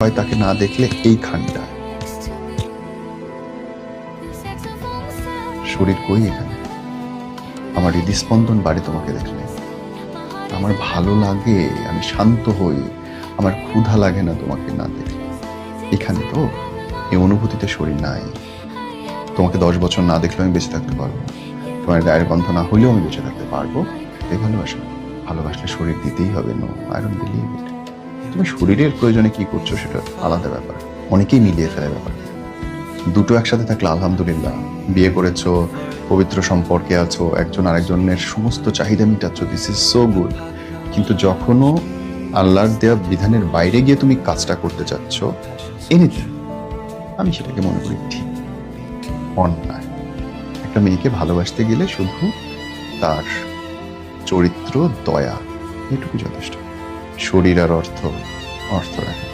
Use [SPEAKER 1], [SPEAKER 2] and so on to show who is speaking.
[SPEAKER 1] হয় তাকে না দেখলে এইখানটা শরীর কই এখানে, আমার হৃদস্পন্দন বাড়ে তোমাকে দেখলে, আমার ভালো লাগে, আমি শান্ত হই, আমার ক্ষুধা লাগে না তোমাকে না দেখলে। এখানে তো এই অনুভূতিতে শরীর নাই। তোমাকে 10 বছর না দেখলে আমি বেঁচে থাকতে পারবো, তোমার গায়ের গন্ধ না হলেও আমি বেঁচে থাকতে পারবো। এই ভালোবাসা, ভালোবাসলে শরীর দিতেই হবে। No, I don't believe it. তুমি শরীরের প্রয়োজনে কি করছো সেটা আলাদা ব্যাপার, অনেকেই মিলিয়ে ফেলে ব্যাপার। দুটো একসাথে থাকলে আলহামদুলিল্লাহ, বিয়ে করেছো, পবিত্র সম্পর্কে আছো, একজন আরেকজনের সমস্ত চাহিদা মিটাচ্ছ, দিস ইজ সো গুড। কিন্তু যখনও আল্লাহর দেয়া বিধানের বাইরে গিয়ে তুমি কাজটা করতে চাচ্ছ, এনিথিং, আমি সেটাকে মনে করি ঠিক অন্যায়। একটা মেয়েকে ভালোবাসতে গেলে শুধু তার চরিত্র, দয়া, এটুকু যথেষ্ট। শরীর আর অর্থ রাখে।